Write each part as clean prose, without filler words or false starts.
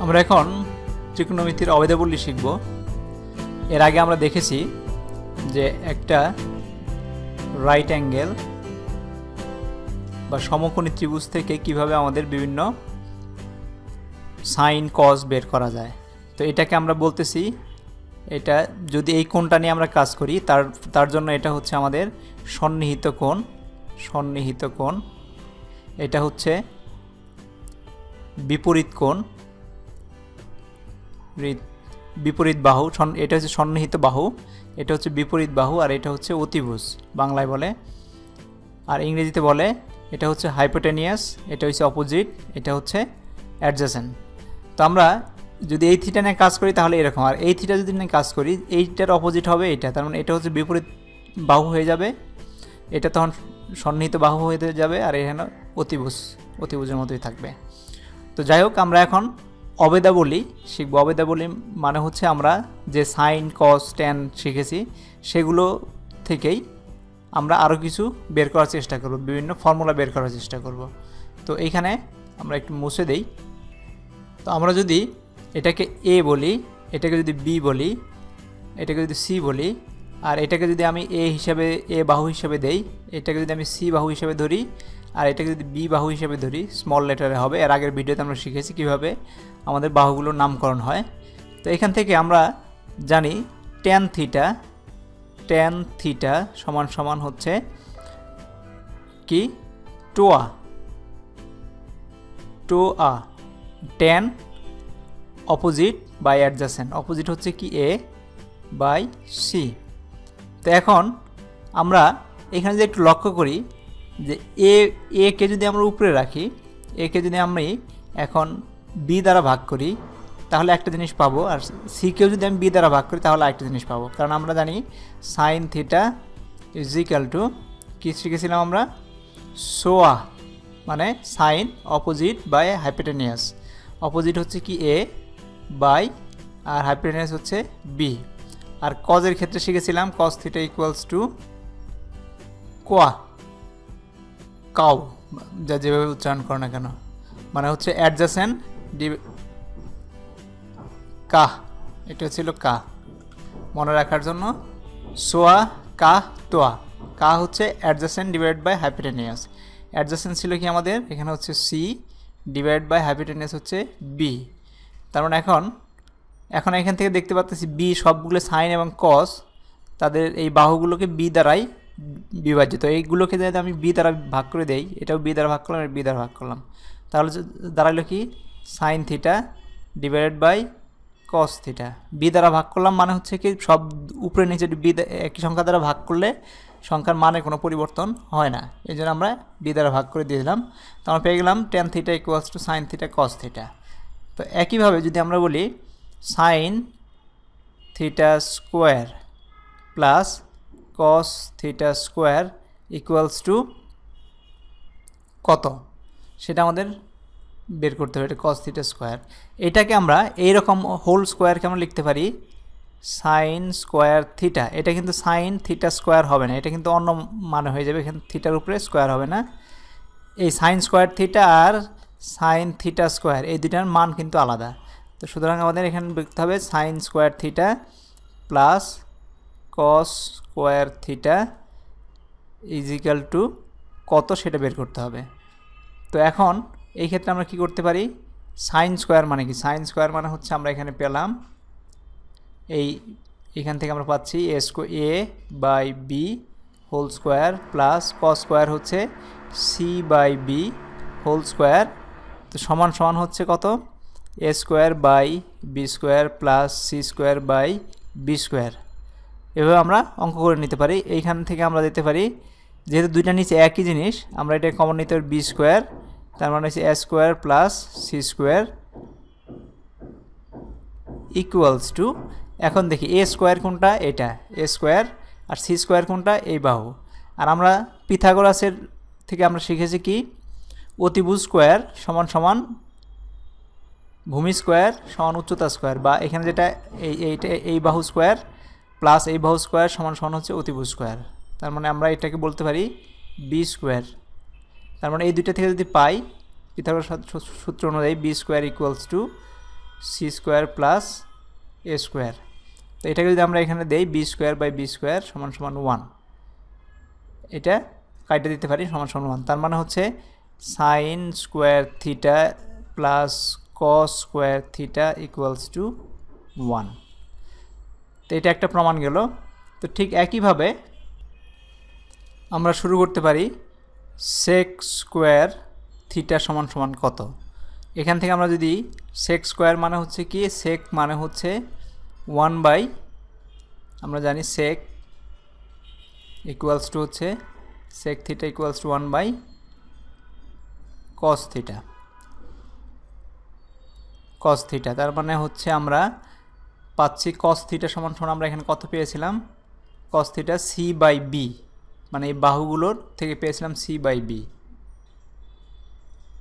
আমরা এখন ত্রিকোণমিতির অভেদাবলী শিখব। এর আগে আমরা দেখেছি যে একটা রাইট অ্যাঙ্গেল বা সমকোণী ত্রিভুজ থেকে কিভাবে আমাদের বিভিন্ন সাইন কজ বের করা যায়। তো এটাকে আমরা বলতেছি, এটা যদি এই কোণটা নিয়ে আমরা কাজ করি তার জন্য এটা হচ্ছে আমাদের সন্নিহিত কোণ। সন্নিহিত কোণ, এটা হচ্ছে বিপরীত কোণ, বিপরীত বাহু। এটা হচ্ছে সন্নিহিত বাহু, এটা হচ্ছে বিপরীত বাহু, আর এটা হচ্ছে অতিভুজ বাংলায় বলে, আর ইংরেজিতে বলে এটা হচ্ছে হাইপোটেনিয়াস, এটা হচ্ছে অপোজিট, এটা হচ্ছে অ্যাডজেসেন্ট। তো আমরা যদি এই থিটা নিয়ে কাজ করি তাহলে এরকম, আর এই থিটা যদি নিয়ে কাজ করি এইটার অপোজিট হবে এইটা, তার মানে এটা হচ্ছে বিপরীত বাহু হয়ে যাবে, এটা তখন সন্নিহিত বাহু হয়ে যাবে, আর এখানে অতিভুজের মতোই থাকবে। তো যাই হোক, আমরা এখন অভেদাবলী শিখব। অভেদাবলী মানে হচ্ছে আমরা যে সাইন কস ট্যান শিখেছি সেগুলো থেকেই আমরা আরও কিছু বের করার চেষ্টা করব, বিভিন্ন ফর্মুলা বের করার চেষ্টা করব। তো এইখানে আমরা একটু মুছে দেই। তো আমরা যদি এটাকে এ বলি, এটাকে যদি বি বলি, এটাকে যদি সি বলি, আর এটাকে যদি আমি এ বাহু হিসাবে দেই, এটাকে যদি আমি সি বাহু হিসাবে ধরি, আর এটাকে যদি বি বাহু হিসাবে ধরি, স্মল লেটারে হবে। এর আগের ভিডিওতে আমরা শিখেছি কিভাবে আমাদের বাহুগুলোর নামকরণ হয়। তো এখান থেকে আমরা জানি ট্যান থিটা সমান সমান হচ্ছে কি টোয়া tan opposite by adjacent, opposite হচ্ছে কি এ বাই সি। তো এখন আমরা এখানে যদি একটু লক্ষ্য করি যে এ কে যদি আমরা উপরে রাখি, এ কে যদি আমি এখন বি দ্বারা ভাগ করি তাহলে একটা জিনিস পাবো, আর সি কেও যদি আমি বি দ্বারা ভাগ করি তাহলে আরেকটা জিনিস পাবো। কারণ আমরা জানি sine theta is equal to কী শিখেছিলাম আমরা, সোয়া মানে sine opposite by hypotenuse. Opposite হচ্ছে কি এ বাই, আর হাইপোটেনিয়াস হচ্ছে বি। আর কজের ক্ষেত্রে শিখেছিলাম কস থিটা ইকুয়ালস টু কাউ, যা যেভাবে উচ্চারণ করো না কেন, মানে হচ্ছে অ্যাডজাসেন্ট কাহ, এটা ছিল কাহ, মনে রাখার জন্য সোয়া কাহ তোয়া। কাহ হচ্ছে adjacent divide by hypotenuse. Adjacent ছিল কি আমাদের এখানে হচ্ছে সি, ডিভাইড বাই হাইপোটেনিয়াস হচ্ছে বি। তার মানে এখন এখান থেকে দেখতে পাচ্ছি বি সবগুলো সাইন এবং কস তাদের এই বাহুগুলোকে বি দ্বারাই বিভাজিত। এইগুলোকে যদি আমি বি দ্বারা ভাগ করে দেই, এটাও বি দ্বারা ভাগ করলাম, বি দ্বারা ভাগ করলাম, তাহলে দাঁড়ালো কি sine theta divided by cos theta. B দ্বারা ভাগ করলাম মানে হচ্ছে কি সব উপরে নিচে বি একই সংখ্যা দ্বারা ভাগ করলে সংখ্যার মানে কোনো পরিবর্তন হয় না, এই জন্য আমরা বি দ্বারা ভাগ করে দিয়ে দিলাম। তো আমরা পেয়ে গেলাম tan theta equals two sine theta cos theta. তো একইভাবে যদি আমরা বলি sine theta square plus cos theta square equals two কত, সেটা আমাদের বের করতে হবে। এটা কস থিটা স্কোয়ার, এটাকে আমরা এইরকম হোল স্কোয়ারকে আমরা লিখতে পারি সাইন স্কোয়ার থিটা। এটা কিন্তু সাইন থিটা স্কোয়ার হবে না, এটা কিন্তু অন্য মানে হয়ে যাবে, এখানে থিটার উপরে স্কোয়ার হবে না। এই সাইন স্কোয়ার থিটা আর সাইন থিটা স্কোয়ার এই দুটার মান কিন্তু আলাদা। তো সুতরাং আমাদের এখানে লিখতে হবে sine square theta plus cos square theta is equal two কত সেটা বের করতে হবে। তো এখন এই ক্ষেত্রে আমরা কি করতে পারি, সাইন স্কোয়ার মানে কি, সাইন স্কোয়ার মানে হচ্ছে আমরা এখানে পেলাম এইখান থেকে আমরা পাচ্ছি a by b whole square plus cos square হচ্ছে c by b whole square. তো সমান সমান হচ্ছে কত, a square by B square plus c square by B square. এভাবে আমরা অঙ্ক করে নিতে পারি। এইখান থেকে আমরা দিতে পারি যেহেতু দুইটা নিচে একই জিনিস, আমরা এটা কমন নিতে পারি বি স্কোয়ার, তার মানে হচ্ছে a square plus c square equals to, এখন দেখি এ স্কোয়ার কোনটা, এটা এ স্কোয়ার, আর সি স্কোয়ার কোনটা, এই বাহু। আর আমরা পিথাগোরাসের থেকে আমরা শিখেছি কি অতিভুজ স্কোয়ার সমান সমান ভূমি স্কোয়ার সমান উচ্চতা স্কোয়ার, বা এখানে যেটা এই বাহু স্কোয়ার প্লাস এই বাহু স্কোয়ার সমান সমান হচ্ছে অতিভুজ স্কোয়ার। তার মানে আমরা এটাকে বলতে পারি বি স্কোয়ার। তার মানে এই দুইটা থেকে যদি পাই পিথাগোরাস সূত্র অনুযায়ী B square equals to C square plus A square. তো এটাকে যদি আমরা এখানে দেই B square by B square সমান সমান 1, এটা কাইটে দিতে পারি সমান সমান 1। তার মানে হচ্ছে sine square theta plus cos square theta equals to 1। তো এটা একটা প্রমাণ গেল। তো ঠিক একইভাবে আমরা শুরু করতে পারি সেক স্কোয়ার থিটা সমান সমান কত। এখান থেকে আমরা যদি সেক স্কোয়ার মানে হচ্ছে কি, সেক মানে হচ্ছে 1 বাই, আমরা জানি সেক ইকুয়ালস টু হচ্ছে sec theta equals to 1 by cos theta. Cos theta তার মানে হচ্ছে আমরা পাচ্ছি কস থিটা সমান সমান আমরা এখানে কত পেয়েছিলাম, cos theta C by B, মানে এই বাহুগুলোর থেকে পেয়েছিলাম সি বাই বি।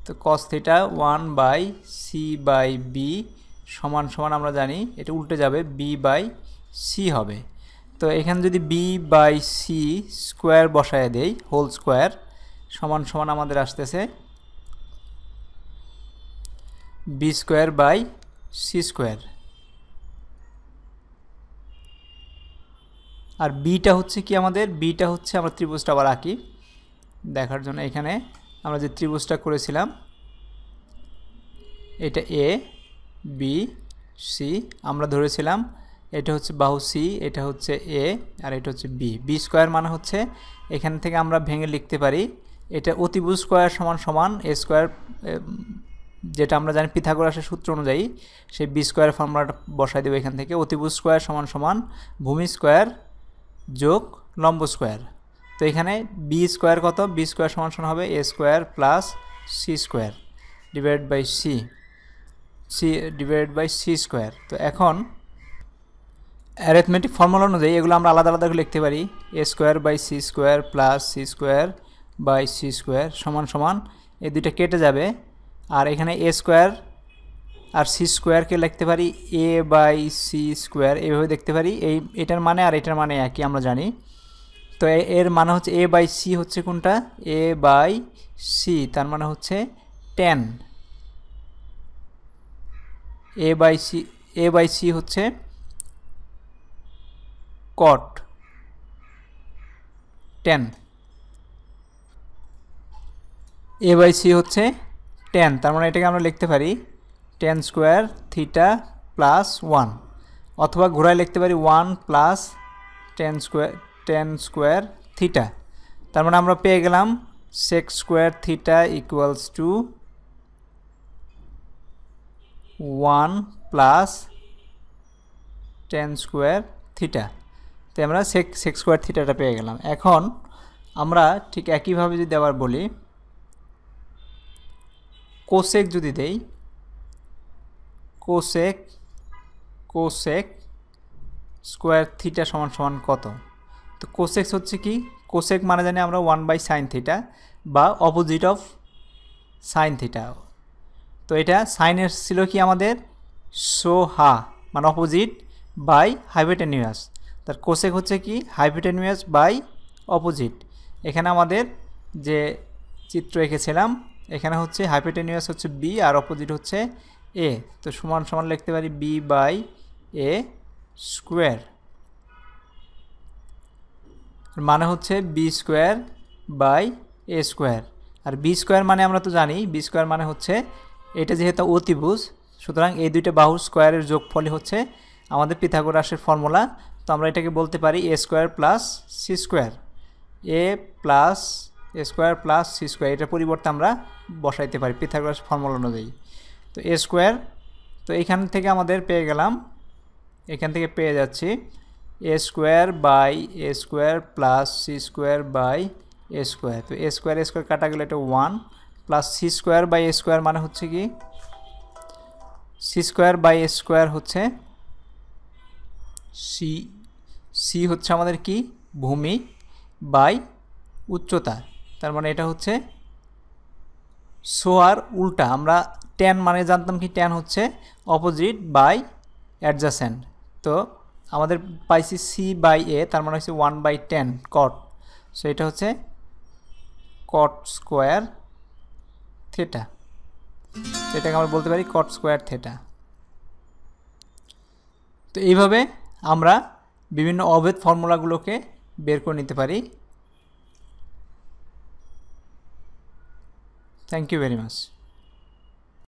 তো cos theta 1 by C by B সমান সমান আমরা জানি এটা উল্টে যাবে বি বাই সি হবে। তো এখানে যদি বি বাই সি স্কোয়ার বসায় দেই হোল স্কোয়ার সমান সমান আমাদের আসতেছে B square by C square. আর বিটা হচ্ছে কি আমাদের, বিটা হচ্ছে আমরা ত্রিভুজটা আবার আঁকি দেখার জন্য। এখানে আমরা যে ত্রিভুজটা করেছিলাম এটা এ বি সি, আমরা ধরেছিলাম এটা হচ্ছে বাহু সি, এটা হচ্ছে এ আর এটা হচ্ছে বি। বি স্কোয়ার মানে হচ্ছে এখান থেকে আমরা ভেঙে লিখতে পারি এটা অতিভুজ স্কোয়ার সমান সমান এ স্কোয়ার, যেটা আমরা জানি পিথাগোরাসের সূত্র অনুযায়ী সেই বি স্কোয়ার ফর্মুলাটা বসাই দেবো এখান থেকে। অতিভুজ স্কোয়ার সমান সমান ভূমি স্কোয়ার যোগ লম্ব স্কোয়ার। তো এখানে বি স্কোয়ার কত, বি স্কোয়ার সমান সমান হবে a square plus c square divided by c, c divided by C square. তো এখন অ্যারিথমেটিক ফর্মুলা অনুযায়ী এগুলো আমরা আলাদা আলাদা করে লিখতে পারি a square by C square plus c square by C square সমান সমান এই দুইটা কেটে যাবে। আর এখানে এ স্কোয়ার আর সি স্কোয়ারকে লিখতে পারি এ বাই সি স্কোয়ার, এইভাবে দেখতে পারি। এটার মানে আর এটার মানে একই আমরা জানি। তো এর মানে হচ্ছে এ বাই সি হচ্ছে কোনটা, এ বাই সি তার মানে হচ্ছে 10, এ বাই সি হচ্ছে কট 10, এ বাই সি হচ্ছে 10, তার মানে এটাকে আমরা লিখতে পারি 10 স্কোয়ার থিটা প্লাস 1, অথবা ঘোরায় লিখতে পারি 1 প্লাস 10 স্কোয়ার থিটা। তার মানে আমরা পেয়ে গেলাম sec square theta equals to 1 plus 10 square theta. তো আমরা সেক স্কোয়ার থিটাটা পেয়ে গেলাম। এখন আমরা ঠিক একইভাবে যদি আবার বলি কোসেক যদি দেই, কোসেক স্কোয়ার থিটা সমান সমান কত। তো কোসেক হচ্ছে কি, কোসেক মানে জানি আমরা 1 বাই সাইন থিটা বা অপোজিট অফ সাইন থিটা। তো এটা সাইনের ছিল কি আমাদের সোহা মানে অপোজিট বাই হাইপোটেনিউয়াস, তার কোসেক হচ্ছে কি হাইপোটেনিউয়াস বাই অপোজিট। এখানে আমাদের যে চিত্র এঁকেছিলাম এখানে হচ্ছে হাইপোটেনিউয়াস হচ্ছে বি আর অপোজিট হচ্ছে এ, তো সমান সমান লিখতে পারি বি বাই এ স্কোয়ার, মানে হচ্ছে B square by A square. আর বি স্কোয়ার মানে আমরা তো জানি বি স্কোয়ার মানে হচ্ছে এটা যেহেতু অতিভুজ সুতরাং এই দুইটা বাহুর স্কোয়ারের যোগফলই হচ্ছে আমাদের পিথাগোরাসের ফর্মুলা। তো আমরা এটাকে বলতে পারি a square plus c square, A plus A square plus c square, এটার পরিবর্তে আমরা বসাইতে পারি পিথাগোরাস ফর্মুলা অনুযায়ী। তো এ স্কোয়ার, তো এখান থেকে আমাদের পেয়ে গেলাম, এখান থেকে পেয়ে যাচ্ছি a square by A square plus c square by A square. তো এ স্কোয়ার কাটা গেলে এটা 1 plus c square by A square মানে হচ্ছে কি c square by A square হচ্ছে সি হচ্ছে আমাদের কি ভূমি বাই উচ্চতা, তার মানে এটা হচ্ছে সোয়ার উল্টা। আমরা ট্যান মানে জানতাম কি ট্যান হচ্ছে অপোজিট বাই অ্যাডজাসেন্ট, তো আমাদের পাইছি সি বাই এ তার মানে হচ্ছে 1/10 কট, সো এটা হচ্ছে কট স্কোয়ার থিটা, এটাকে আমরা বলতে পারি কট স্কোয়ার থিটা। তো এইভাবে আমরা বিভিন্ন অভেদ ফর্মুলাগুলোকে বের করে নিতে পারি। Thank you very much.